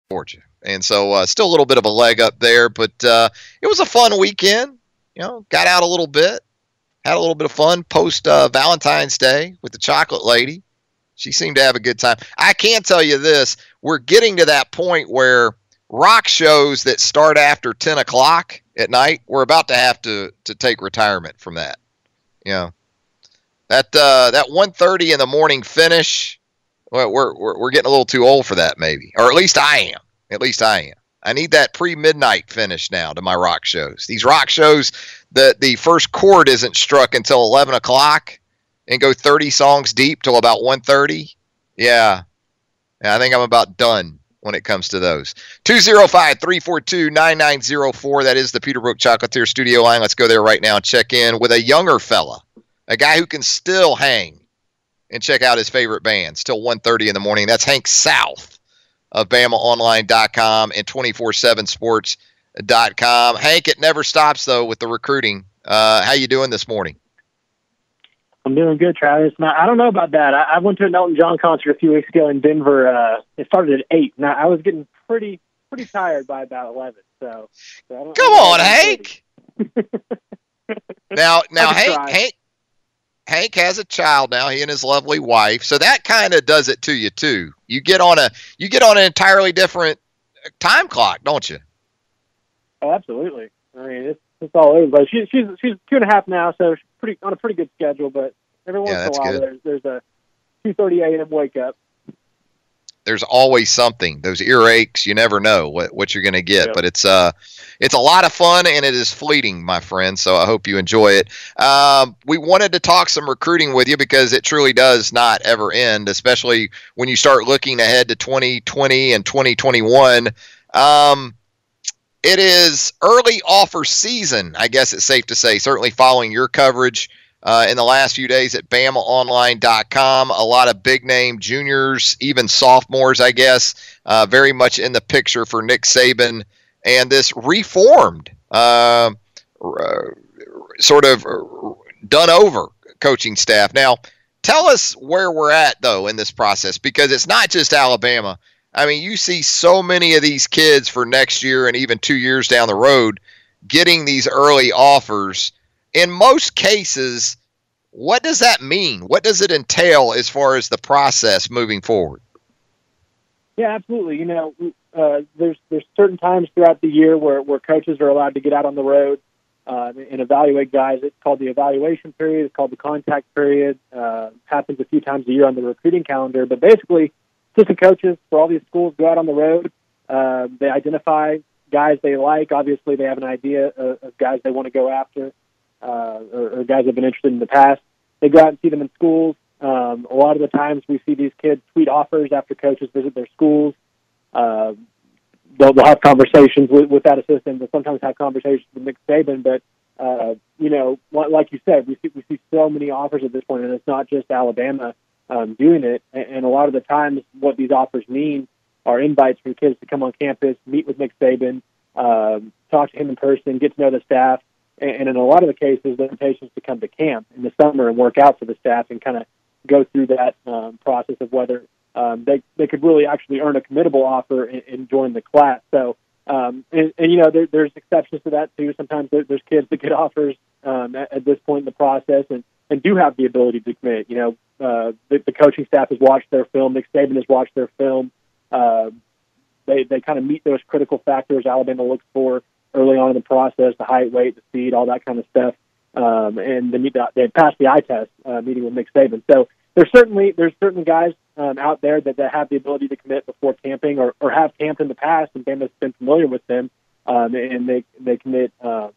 Georgia. And so still a little bit of a leg up there, but it was a fun weekend. Got out a little bit, had a little bit of fun post Valentine's Day with the chocolate lady. She seemed to have a good time. I can tell you this, we're getting to that point where rock shows that start after 10 o'clock at night, we're about to have to take retirement from that. That 1:30 in the morning finish, well, we're getting a little too old for that, maybe. Or at least I am. I need that pre-midnight finish now to my rock shows. These rock shows, the first chord isn't struck until 11 o'clock and go 30 songs deep till about 1:30. Yeah, I think I'm about done when it comes to those. 205-342-9904. That is the Peterbrook Chocolatier studio line. Let's go there right now and check in with a younger fella, a guy who can still hang and check out his favorite bands till 1:30 in the morning. That's Hank South of BamaOnline.com and 247sports.com. Hank, it never stops, though, with the recruiting. How you doing this morning? I'm doing good, Travis. Now, I don't know about that. I went to an Elton John concert a few weeks ago in Denver. It started at 8. Now, I was getting pretty tired by about 11. So come on, Hank. now, Hank has a child now. He and his lovely wife. So that kind of does it to you too. You get on an entirely different time clock, don't you? Oh, absolutely. I mean, it's all over. But she's 2.5 now, so she's on a pretty good schedule. But every once in a while, there's a 2:30 a.m. wake up. There's always something. Those earaches, you never know what you're going to get. Yep. But it's a lot of fun, and it is fleeting, my friend. So I hope you enjoy it. We wanted to talk some recruiting with you because it truly does not ever end, especially when you start looking ahead to 2020 and 2021. It is early offer season, I guess it's safe to say, certainly following your coverage in the last few days at BamaOnline.com. A lot of big-name juniors, even sophomores, I guess, very much in the picture for Nick Saban and this reformed, sort of done-over coaching staff. Now, tell us where we're at, though, in this process, because it's not just Alabama. I mean, you see so many of these kids for next year and even 2 years down the road getting these early offers. In most cases, what does that mean? What does it entail as far as the process moving forward? Yeah, absolutely. There's certain times throughout the year where coaches are allowed to get out on the road and evaluate guys. It's called the evaluation period. It's called the contact period. Happens a few times a year on the recruiting calendar. But basically, assistant coaches for all these schools go out on the road. They identify guys they like. Obviously, they have an idea of guys they want to go after or guys they've been interested in the past. They go out and see them in schools. A lot of the times we see these kids tweet offers after coaches visit their schools. They'll have conversations with that assistant. They'll sometimes have conversations with Nick Saban. But, like you said, we see so many offers at this point, and it's not just Alabama doing it. And a lot of the times what these offers mean are invites for kids to come on campus, meet with Nick Saban, talk to him in person, get to know the staff, and in a lot of the cases, the invitations to come to camp in the summer and work out for the staff and kind of go through that process of whether they could really actually earn a committable offer and join the class. So, there's exceptions to that too. Sometimes there's kids that get offers at this point in the process and do have the ability to commit. The coaching staff has watched their film. Nick Saban has watched their film. They kind of meet those critical factors Alabama looks for early on in the process: the height, weight, the speed, all that kind of stuff. And they pass the eye test meeting with Nick Saban. So there's certainly guys out there that have the ability to commit before camping or have camped in the past, and Bama's been familiar with them, and they commit a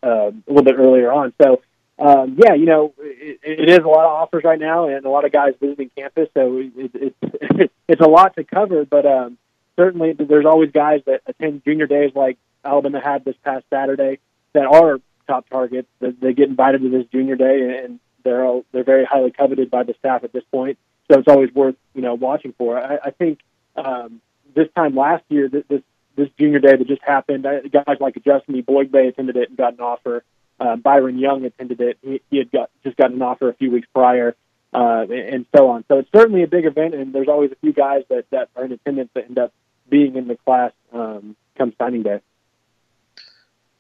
little bit earlier on. So. It is a lot of offers right now and a lot of guys visiting campus, so it's a lot to cover, but certainly there's always guys that attend junior days like Alabama had this past Saturday that are top targets. They get invited to this junior day, and they're very highly coveted by the staff at this point, so it's always worth watching for. I think this time last year, this junior day that just happened, guys like Justin Boygbe attended it and got an offer. Byron Young attended it. He had just gotten an offer a few weeks prior, and so on. So it's certainly a big event, and there's always a few guys that are in attendance that end up being in the class come signing day.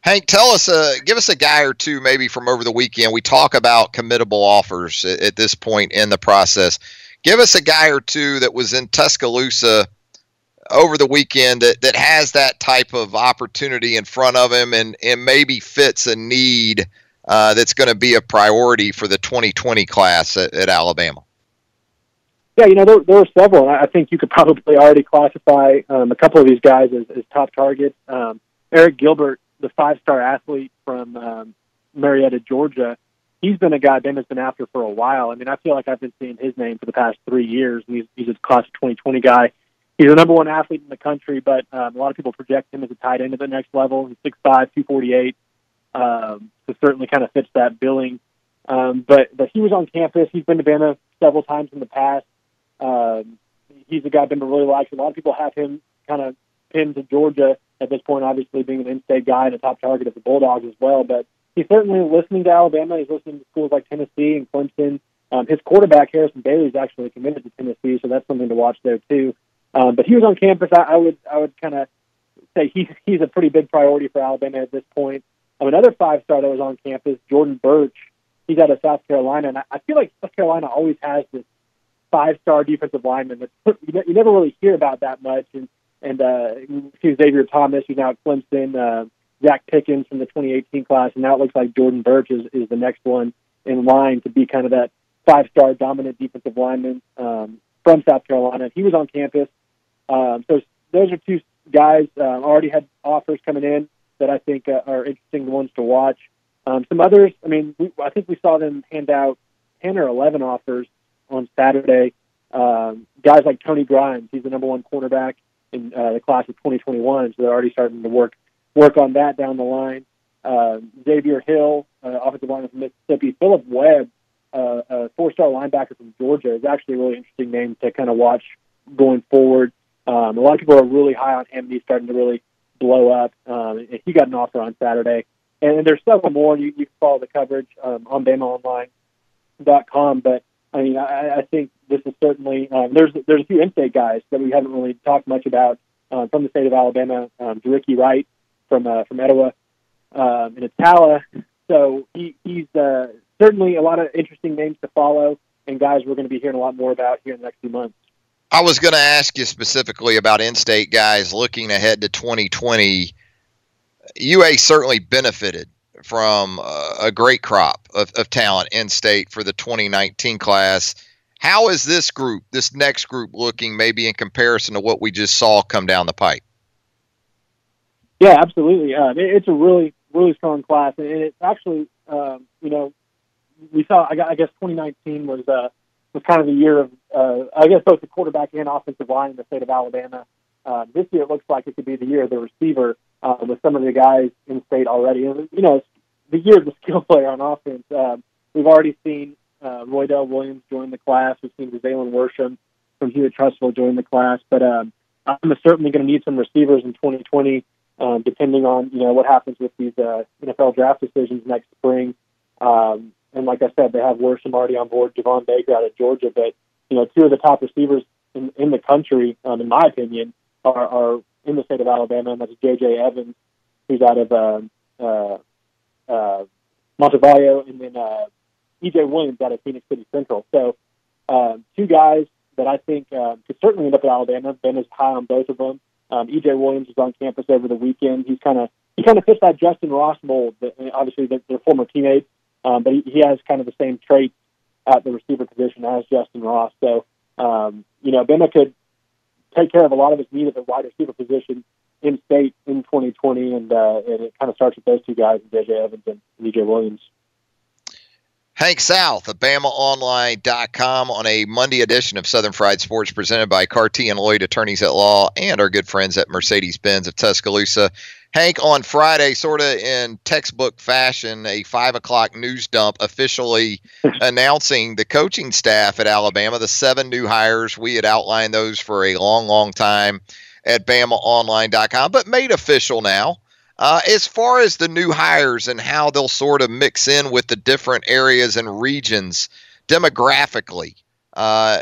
Hank, give us a guy or two maybe from over the weekend. We talk about committable offers at this point in the process. Give us a guy or two that was in Tuscaloosa over the weekend that has that type of opportunity in front of him and maybe fits a need that's going to be a priority for the 2020 class at Alabama. Yeah, there are several. I think you could probably already classify a couple of these guys as top targets. Eric Gilbert, the 5-star athlete from Marietta, Georgia, he's been a guy Bama's been after for a while. I mean, I feel like I've been seeing his name for the past 3 years, and he's a class of 2020 guy. He's the number one athlete in the country, but a lot of people project him as a tight end at the next level. He's 6'5", 248, so certainly kind of fits that billing. But he was on campus. He's been to Bama several times in the past. He's a guy Bama really likes. A lot of people have him kind of pinned to Georgia at this point, obviously being an in-state guy and a top target of the Bulldogs as well. But he's certainly listening to Alabama. He's listening to schools like Tennessee and Clemson. His quarterback, Harrison Bailey, is actually committed to Tennessee, so that's something to watch there too. But he was on campus. I would kind of say he's a pretty big priority for Alabama at this point. Another 5-star that was on campus, Jordan Birch. He's out of South Carolina, and I feel like South Carolina always has this 5-star defensive lineman that you never really hear about that much. And Xavier Thomas, who's now at Clemson, Zach Pickens from the 2018 class, and now it looks like Jordan Birch is the next one in line to be kind of that 5-star dominant defensive lineman from South Carolina. He was on campus. So those are two guys already had offers coming in that I think are interesting ones to watch. Some others, I think we saw them hand out 10 or 11 offers on Saturday. Guys like Tony Grimes, he's the number one cornerback in the class of 2021, so they're already starting to work on that down the line. Xavier Hill, offensive lineman from Mississippi. Philip Webb, a 4-star linebacker from Georgia, is actually a really interesting name to kind of watch going forward. A lot of people are really high on him, and he's starting to really blow up. He got an offer on Saturday. And there's several more. You can follow the coverage on BamaOnline.com. But, I think this is certainly there's a few in-state guys that we haven't really talked much about from the state of Alabama. Ricky Wright from Etowah in Attala. So he's certainly a lot of interesting names to follow and guys we're going to be hearing a lot more about here in the next few months. I was going to ask you specifically about in-state guys looking ahead to 2020. UA certainly benefited from a great crop of talent in-state for the 2019 class. How is this next group looking maybe in comparison to what we just saw come down the pipe? Yeah, absolutely. It's a really, really strong class. And it's actually, we saw, I guess 2019 was kind of the year of, I guess, both the quarterback and offensive line in the state of Alabama. This year it looks like it could be the year of the receiver with some of the guys in state already. And, it's the year of the skill player on offense. We've already seen Roydell Williams join the class. We've seen Zaylen Worsham from Hewitt-Trussville join the class. But I'm certainly going to need some receivers in 2020, depending on, what happens with these NFL draft decisions next spring. And like I said, they have Worsham already on board, Javon Baker out of Georgia. But, two of the top receivers in the country, in my opinion, are in the state of Alabama, and that's J.J. Evans, who's out of Montevideo, and then E.J. Williams out of Phoenix City Central. So two guys that I think could certainly end up at Alabama. Ben is high on both of them. E.J. Williams was on campus over the weekend. He kind of fits that Justin Ross mold. Obviously, they're former teammates, but he has kind of the same traits at the receiver position as Justin Ross. So, Bama could take care of a lot of his need at the wide receiver position in state in 2020, and it kind of starts with those two guys, J.J. Evans and E.J. Williams. Hank South of BamaOnline.com on a Monday edition of Southern Fried Sports presented by Carty and Lloyd Attorneys at Law and our good friends at Mercedes-Benz of Tuscaloosa. Hank, on Friday, sort of in textbook fashion, a 5 o'clock news dump officially announcing the coaching staff at Alabama, the 7 new hires. We had outlined those for a long, long time at BamaOnline.com, but made official now. As far as the new hires and how they'll sort of mix in with the different areas and regions demographically,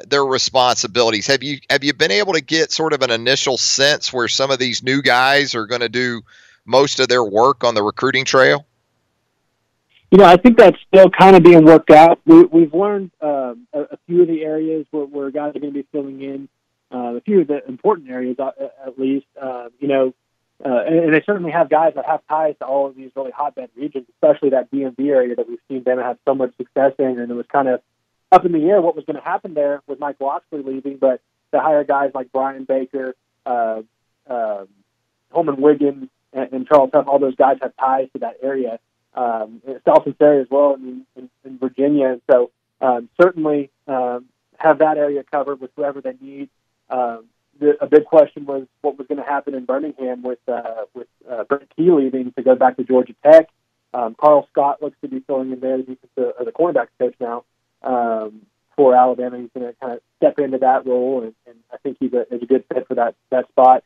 their responsibilities. Have you been able to get sort of an initial sense where some of these new guys are going to do most of their work on the recruiting trail? I think that's still kind of being worked out. We've learned a few of the areas where guys are going to be filling in, a few of the important areas at least. And they certainly have guys that have ties to all of these really hotbed regions, especially that DMV area that we've seen them have so much success in. And it was kind of up in the air what was going to happen there with Mike Loxley leaving, but to hire guys like Brian Baker, Holman Wiggins, and Charles Huff, all those guys have ties to that area. South Area as well in Virginia. And so certainly have that area covered with whoever they need. A big question was what was going to happen in Birmingham with Brent Key leaving to go back to Georgia Tech. Carl Scott looks to be filling in there, the cornerback coach now for Alabama. He's going to kind of step into that role, and I think he's a good fit for that spot.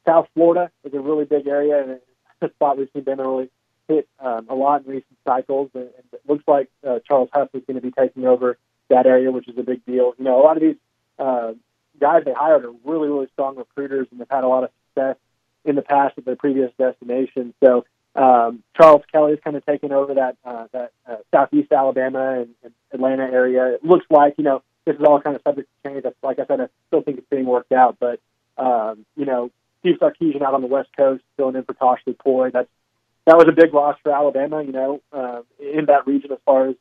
South Florida is a really big area, and it's a spot we've seen them really hit a lot in recent cycles, and it looks like Charles Huff is going to be taking over that area, which is a big deal. A lot of these guys they hired are really, really strong recruiters, and they've had a lot of success in the past at their previous destinations. So Charles Kelly is kind of taking over that Southeast Alabama and Atlanta area. It looks like, this is all kind of subject to change. Like I said, I still think it's being worked out, but Steve Sarkisian out on the West Coast filling in for Tosh Lupoi. That was a big loss for Alabama, in that region as far as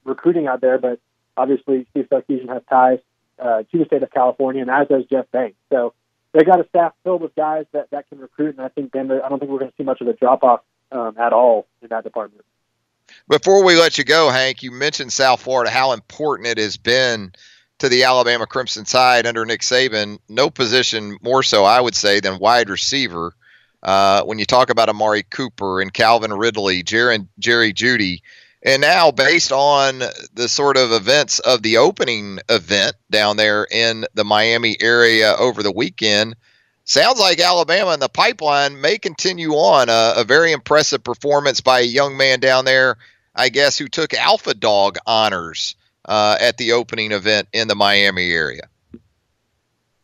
recruiting out there. But obviously, Steve Sarkisian has ties to the state of California, and as does Jeff Banks. So they got a staff filled with guys that can recruit, and I don't think we're going to see much of a drop-off at all in that department. Before we let you go, Hank, you mentioned South Florida, how important it has been to the Alabama Crimson Tide under Nick Saban. No position more so, I would say, than wide receiver. When you talk about Amari Cooper and Calvin Ridley, Jerry Jeudy, and now based on the sort of events of the opening event down there in the Miami area over the weekend, sounds like Alabama in the pipeline may continue on a very impressive performance by a young man down there, I guess, who took Alpha Dog honors at the opening event in the Miami area.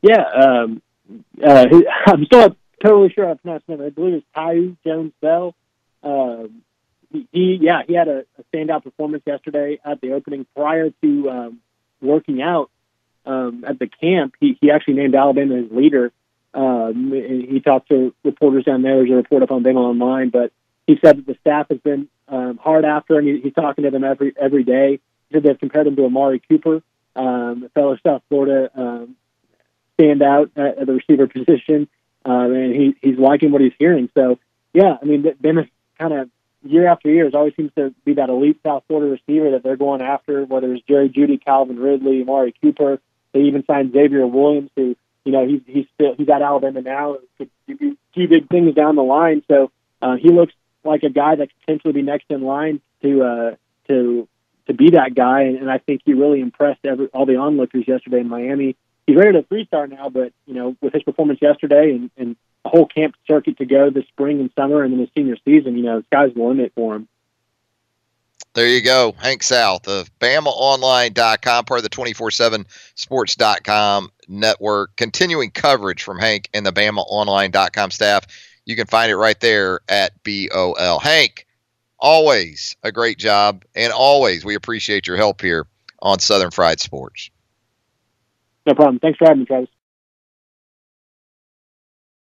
Yeah, I'm still not totally sure I pronounced his name. I believe it's Tyu Jones-Bell. He had a standout performance yesterday at the opening. Prior to working out at the camp, he actually named Alabama his leader. He talked to reporters down there. There's a report up on BamaOnline, but he said that the staff has been hard after him. He's talking to them every day. He said they've compared him to Amari Cooper, a fellow South Florida standout at the receiver position, and he's liking what he's hearing. So, yeah, I mean, Bama kind of year after year, it always seems to be that elite South Florida receiver that they're going after, whether it's Jerry Jeudy, Calvin Ridley, Amari Cooper. They even signed Xavier Williams, who, he's at Alabama now. Could do two big things down the line. So he looks like a guy that could potentially be next in line to be that guy. And I think he really impressed all the onlookers yesterday in Miami. He's rated a 3-star now, but with his performance yesterday and a whole camp circuit to go this spring and summer, and then his senior season, sky's the limit for him. There you go. Hank South of BamaOnline.com, part of the 247sports.com network. Continuing coverage from Hank and the BamaOnline.com staff. You can find it right there at BOL. Hank, always a great job, and always we appreciate your help here on Southern Fried Sports. No problem. Thanks for having me, Travis.